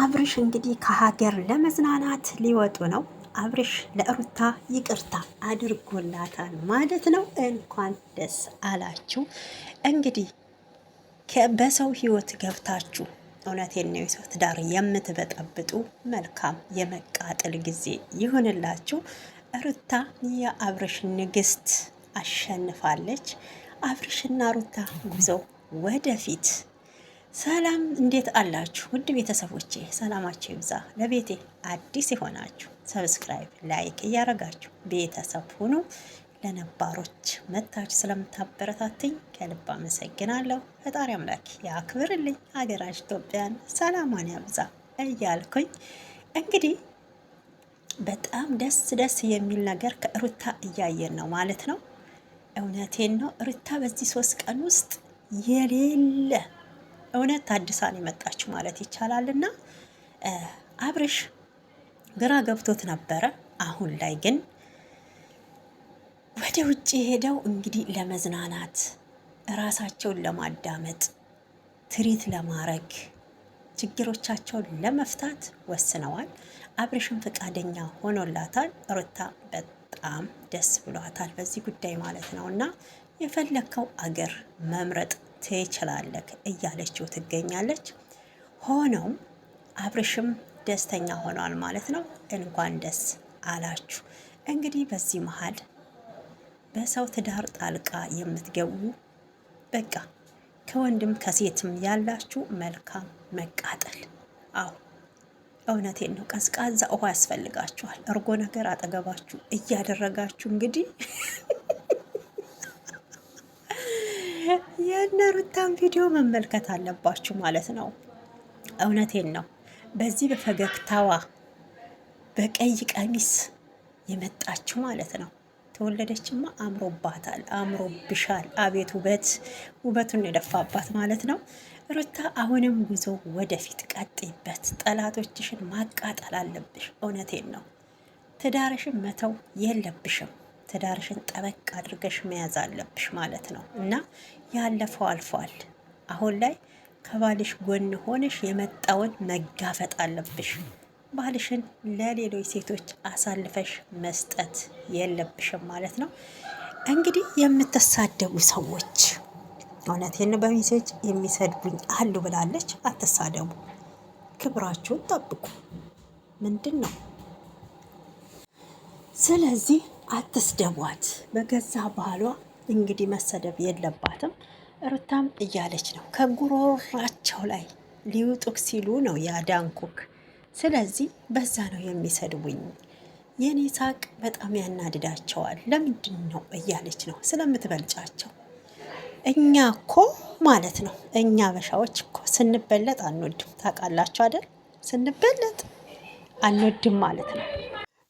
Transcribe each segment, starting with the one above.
አብርሽ እንግዲህ ከሀገር ለመዝናናት ሊወጡ ነው። አብርሽ ለሩታ ይቅርታ አድርጎላታል ማለት ነው። እንኳን ደስ አላችሁ። እንግዲህ በሰው ህይወት ገብታችሁ እውነቴን ነው የሰው ትዳር የምትበጠብጡ መልካም የመቃጠል ጊዜ ይሁንላችሁ። ሩታ የአብርሽ ንግስት አሸንፋለች። አብርሽና ሩታ ጉዞ ወደፊት። ሰላም እንዴት አላችሁ? ውድ ቤተሰቦቼ ሰላማችሁ ይብዛ። ለቤቴ አዲስ የሆናችሁ ሰብስክራይብ፣ ላይክ እያረጋችሁ ቤተሰብ ሁኑ። ለነባሮች መታችሁ ስለምታበረታትኝ ከልብ አመሰግናለሁ። ፈጣሪ አምላክ ያክብርልኝ። ሀገራችን ኢትዮጵያን ሰላሟን ያብዛ እያልኩኝ እንግዲህ በጣም ደስ የሚል ነገር ከሩታ እያየን ነው ማለት ነው። እውነቴን ነው። ሩታ በዚህ 3 ቀን ውስጥ የሌለ እውነት ታድሳን የመጣችው ማለት ይቻላልና አብርሽ ግራ ገብቶት ነበረ። አሁን ላይ ግን ወደ ውጭ ሄደው እንግዲህ ለመዝናናት ራሳቸውን ለማዳመጥ ትሪት ለማረግ ችግሮቻቸውን ለመፍታት ወስነዋል። አብርሽም ፈቃደኛ ሆኖላታል። ሩታ በጣም ደስ ብሏታል በዚህ ጉዳይ ማለት ነው። እና የፈለከው አገር መምረጥ ትችላለህ እያለችው ትገኛለች። ሆኖም አብርሽም ደስተኛ ሆኗል ማለት ነው። እንኳን ደስ አላችሁ። እንግዲህ በዚህ መሀል በሰው ትዳር ጣልቃ የምትገቡ በቃ ከወንድም ከሴትም ያላችሁ መልካም መቃጠል። አዎ እውነቴን ነው። ቀዝቃዛ ውሃ ያስፈልጋችኋል። እርጎ ነገር አጠገባችሁ እያደረጋችሁ እንግዲህ የእነ ሩታን ቪዲዮ መመልከት አለባችሁ ማለት ነው። እውነቴን ነው። በዚህ በፈገግታዋ በቀይ ቀሚስ የመጣችሁ ማለት ነው። ተወለደችማ አምሮባታል፣ አምሮብሻል። አቤት ውበት! ውበቱን የደፋባት ማለት ነው። ሩታ አሁንም ጉዞ ወደፊት ቀጥይበት። ጠላቶችሽን ማቃጠል አለብሽ። እውነቴን ነው። ትዳርሽን መተው የለብሽም። ትዳርሽን ጠበቅ አድርገሽ መያዝ አለብሽ ማለት ነው። እና ያለፈው አልፏል። አሁን ላይ ከባልሽ ጎን ሆነሽ የመጣውን መጋፈጥ አለብሽ። ባልሽን ለሌሎች ሴቶች አሳልፈሽ መስጠት የለብሽም ማለት ነው። እንግዲህ የምትሳደቡ ሰዎች እውነቴን በሜሴጅ የሚሰድቡኝ አሉ ብላለች። አትሳደቡ፣ ክብራችሁን ጠብቁ። ምንድን ነው? ስለዚህ አትስደቧት። በገዛ ባሏ እንግዲህ መሰደብ የለባትም። ሩታም እያለች ነው ከጉሮራቸው ላይ ሊውጡክ ሲሉ ነው ያዳንኩክ። ስለዚህ በዛ ነው የሚሰድቡኝ። የኔ ሳቅ በጣም ያናድዳቸዋል። ለምንድን ነው እያለች ነው ስለምትበልጫቸው። እኛ እኮ ማለት ነው እኛ በሻዎች እኮ ስንበለጥ አንወድም። ታውቃላችሁ አይደል? ስንበለጥ አንወድም ማለት ነው።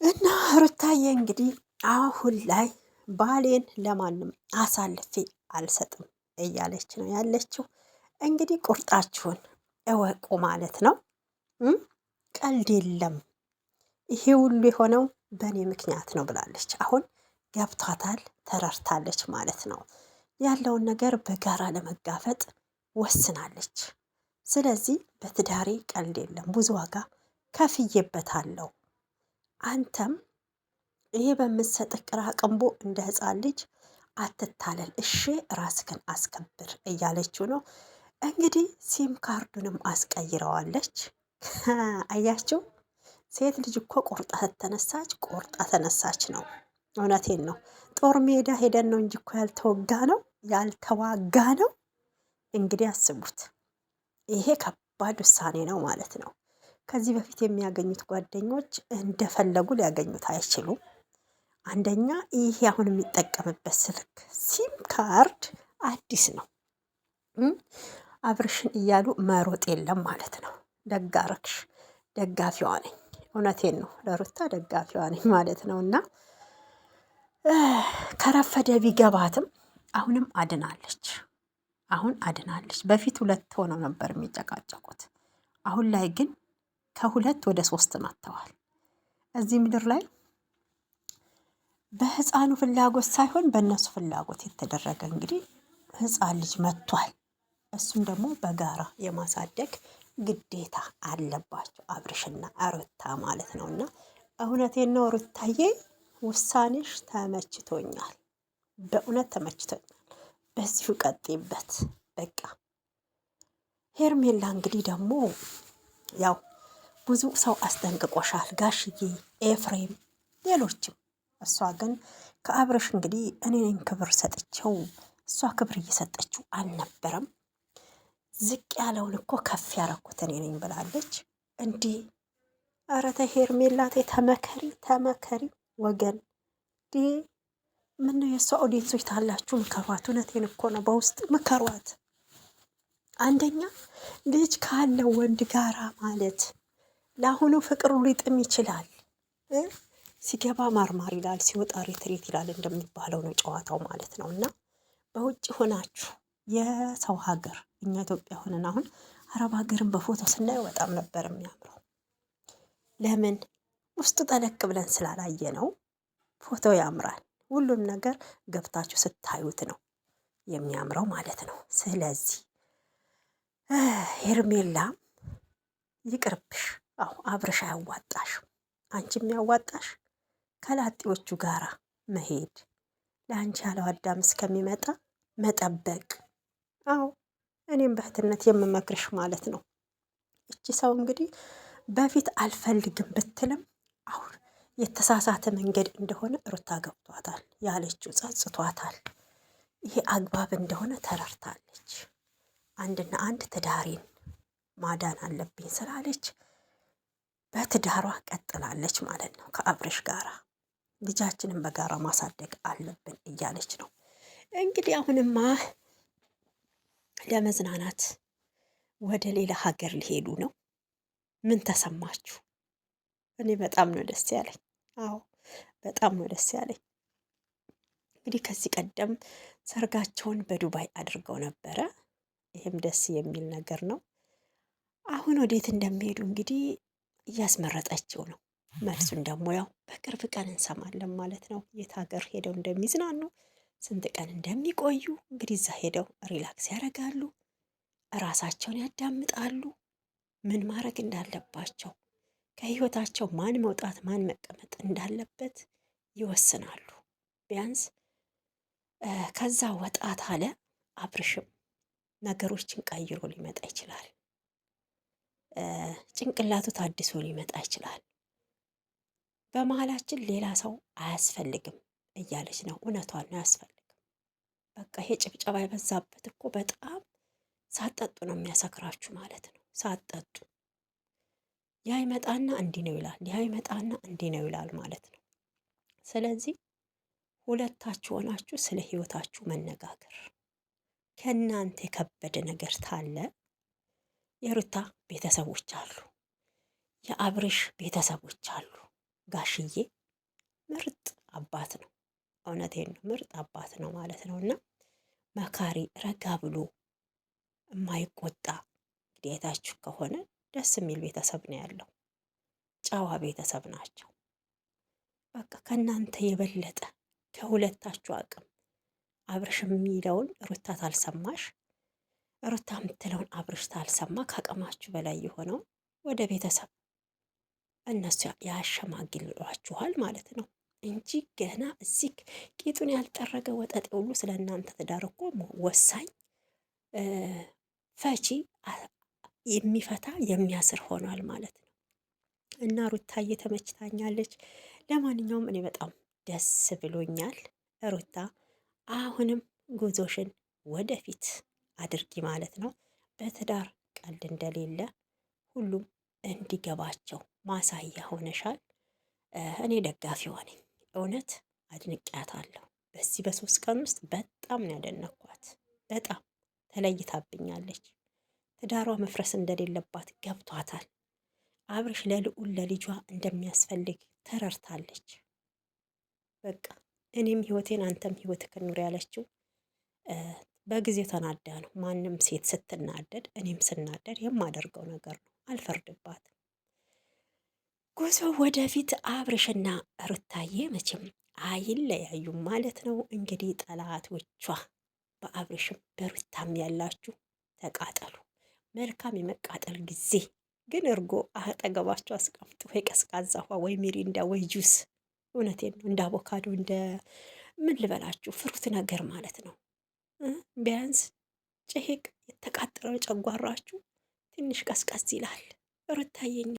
እና ሩታዬ እንግዲህ አሁን ላይ ባሌን ለማንም አሳልፌ አልሰጥም እያለች ነው ያለችው። እንግዲህ ቁርጣችሁን እወቁ ማለት ነው። ቀልድ የለም። ይሄ ሁሉ የሆነው በእኔ ምክንያት ነው ብላለች። አሁን ገብቷታል፣ ተረድታለች ማለት ነው። ያለውን ነገር በጋራ ለመጋፈጥ ወስናለች። ስለዚህ በትዳሬ ቀልድ የለም፣ ብዙ ዋጋ ከፍዬበታለሁ። አንተም ይሄ በምትሰጥህ ቅራቅንቦ እንደ ሕፃን ልጅ አትታለል፣ እሺ ራስህን አስከብር እያለችው ነው እንግዲህ። ሲም ካርዱንም አስቀይረዋለች። አያችሁ፣ ሴት ልጅ እኮ ቆርጣ ተነሳች ነው። እውነቴን ነው። ጦር ሜዳ ሄደን ነው እንጂ እኮ ያልተዋጋ ነው። እንግዲህ አስቡት፣ ይሄ ከባድ ውሳኔ ነው ማለት ነው። ከዚህ በፊት የሚያገኙት ጓደኞች እንደፈለጉ ሊያገኙት አይችሉም። አንደኛ ይሄ አሁን የሚጠቀምበት ስልክ ሲም ካርድ አዲስ ነው። አብርሽን እያሉ መሮጥ የለም ማለት ነው። ደጋረክሽ፣ ደጋፊዋ ነኝ። እውነቴን ነው። ለሩታ ደጋፊዋ ነኝ ማለት ነው። እና ከረፈደ ቢገባትም አሁንም አድናለች። በፊት 2 ሆነው ነበር የሚጨቃጨቁት። አሁን ላይ ግን ከ2 ወደ 3 መጥተዋል። እዚህ ምድር ላይ በህፃኑ ፍላጎት ሳይሆን በእነሱ ፍላጎት የተደረገ እንግዲህ ህፃን ልጅ መጥቷል። እሱም ደግሞ በጋራ የማሳደግ ግዴታ አለባቸው አብርሽና ሩታ ማለት ነው። እና እውነቴን ነው ሩታዬ፣ ውሳኔሽ ተመችቶኛል፣ በእውነት ተመችቶኛል። በዚሁ ቀጤበት በቃ። ሄርሜላ እንግዲህ ደግሞ ያው ብዙ ሰው አስጠንቅቆሻል፣ ጋሽዬ፣ ኤፍሬም፣ ሌሎችም። እሷ ግን ከአብርሽ እንግዲህ እኔን ክብር ሰጥቼው እሷ ክብር እየሰጠችው አልነበረም። ዝቅ ያለውን እኮ ከፍ ያረኩት እኔ ነኝ ብላለች። እንዲህ ኧረ ተይ ሄርሜላ ተይ፣ ተመከሪ ተመከሪ ወገን። ዲ ምነው የእሷ ኦዲየንሶች ታላችሁ፣ ምከሯት። እውነቴን እኮ ነው፣ በውስጥ ምከሯት። አንደኛ ልጅ ካለው ወንድ ጋራ ማለት ለአሁኑ ፍቅሩ ሊጥም ይችላል። ሲገባ ማርማር ይላል፣ ሲወጣ ሬትሬት ይላል እንደሚባለው ነው ጨዋታው ማለት ነው። እና በውጭ ሆናችሁ የሰው ሀገር፣ እኛ ኢትዮጵያ ሆነን አሁን አረብ ሀገርን በፎቶ ስናየው በጣም ነበር የሚያምረው። ለምን ውስጡ ጠለቅ ብለን ስላላየ ነው። ፎቶ ያምራል። ሁሉም ነገር ገብታችሁ ስታዩት ነው የሚያምረው ማለት ነው። ስለዚህ ሄርሜላ ይቅርብሽ። አዎ አብርሽ አያዋጣሽም። አንቺ የሚያዋጣሽ ከላጤዎቹ ጋራ መሄድ፣ ለአንቺ ያለው አዳም እስከሚመጣ መጠበቅ። አዎ እኔም በእህትነት የምመክርሽ ማለት ነው። እቺ ሰው እንግዲህ በፊት አልፈልግም ብትልም አሁን የተሳሳተ መንገድ እንደሆነ ሩታ ገብቷታል። ያለችው ጸጽቷታል። ይሄ አግባብ እንደሆነ ተረድታለች። አንድና አንድ ትዳሬን ማዳን አለብኝ ስላለች በትዳሯ ቀጥላለች ማለት ነው። ከአብርሽ ጋራ ልጃችንን በጋራ ማሳደግ አለብን እያለች ነው እንግዲህ። አሁንማ ለመዝናናት ወደ ሌላ ሀገር ሊሄዱ ነው። ምን ተሰማችሁ? እኔ በጣም ነው ደስ ያለኝ። አዎ በጣም ነው ደስ ያለኝ። እንግዲህ ከዚህ ቀደም ሰርጋቸውን በዱባይ አድርገው ነበረ። ይህም ደስ የሚል ነገር ነው። አሁን ወዴት እንደሚሄዱ እንግዲህ እያስመረጠችው ነው። መልሱን ደግሞ ያው በቅርብ ቀን እንሰማለን ማለት ነው። የት ሀገር ሄደው እንደሚዝናኑ፣ ስንት ቀን እንደሚቆዩ እንግዲህ እዛ ሄደው ሪላክስ ያደርጋሉ፣ እራሳቸውን ያዳምጣሉ፣ ምን ማድረግ እንዳለባቸው፣ ከህይወታቸው ማን መውጣት ማን መቀመጥ እንዳለበት ይወስናሉ። ቢያንስ ከዛ ወጣት አለ አብርሽም ነገሮችን ቀይሮ ሊመጣ ይችላል። ጭንቅላቱ ታድሶ ሊመጣ ይችላል። በመሀላችን ሌላ ሰው አያስፈልግም እያለች ነው። እውነቷን ነው፣ አያስፈልግም። በቃ ይሄ ጭብጨባ የበዛበት እኮ በጣም ሳጠጡ ነው የሚያሰክራችሁ ማለት ነው። ሳጠጡ ያ ይመጣና እንዲህ ነው ይላል፣ ያ ይመጣና እንዲህ ነው ይላል ማለት ነው። ስለዚህ ሁለታችሁ ሆናችሁ ስለ ህይወታችሁ መነጋገር። ከእናንተ የከበደ ነገር ታለ የሩታ ቤተሰቦች አሉ፣ የአብርሽ ቤተሰቦች አሉ። ጋሽዬ ምርጥ አባት ነው። እውነቴን ነው፣ ምርጥ አባት ነው ማለት ነው። እና መካሪ፣ ረጋ ብሎ የማይቆጣ እንግዲህ አይታችሁ ከሆነ ደስ የሚል ቤተሰብ ነው ያለው። ጨዋ ቤተሰብ ናቸው። በቃ ከእናንተ የበለጠ ከሁለታችሁ አቅም አብርሽ የሚለውን ሩታ ታልሰማሽ፣ ሩታ የምትለውን አብርሽ ታልሰማ፣ ከአቅማችሁ በላይ የሆነው ወደ ቤተሰብ እነሱ ያሸማግሏችኋል ማለት ነው እንጂ ገና እዚህ ቂጡን ያልጠረገ ወጠጤ ሁሉ ስለ እናንተ ትዳር እኮ ወሳኝ ፈቺ የሚፈታ የሚያስር ሆኗል ማለት ነው። እና ሩታዬ ተመችታኛለች። ለማንኛውም እኔ በጣም ደስ ብሎኛል። ሩታ አሁንም ጉዞሽን ወደፊት አድርጊ ማለት ነው። በትዳር ቀልድ እንደሌለ ሁሉም እንዲገባቸው ማሳያ ሆነሻል። እኔ ደጋፊ ሆነኝ። እውነት አድንቄያታለሁ። በዚህ በ3 ቀን ውስጥ በጣም ነው ያደነኳት። በጣም ተለይታብኛለች። ትዳሯ መፍረስ እንደሌለባት ገብቷታል። አብርሽ ለልዑል ለልጇ እንደሚያስፈልግ ተረድታለች። በቃ እኔም ህይወቴን አንተም ህይወት ክኑር ያለችው በጊዜው ተናዳ ነው። ማንም ሴት ስትናደድ እኔም ስናደድ የማደርገው ነገር ነው። አልፈርድባትም። ጉዞ ወደፊት። አብርሽና ሩታዬ መቼም አይለያዩም ማለት ነው። እንግዲህ ጠላቶቿ በአብርሽም በሩታም ያላችሁ ተቃጠሉ። መልካም የመቃጠል ጊዜ። ግን እርጎ አጠገባቸው አስቀምጡ፣ ወይ ቀዝቃዛ ውሃ ወይ ሚሪንዳ ወይ ጁስ። እውነቴን ነው። እንደ አቮካዶ እንደ ምን ልበላችሁ ፍሩት ነገር ማለት ነው። ቢያንስ ጭሄቅ የተቃጠለው ጨጓራችሁ ትንሽ ቀዝቀዝ ይላል። ሩታዬ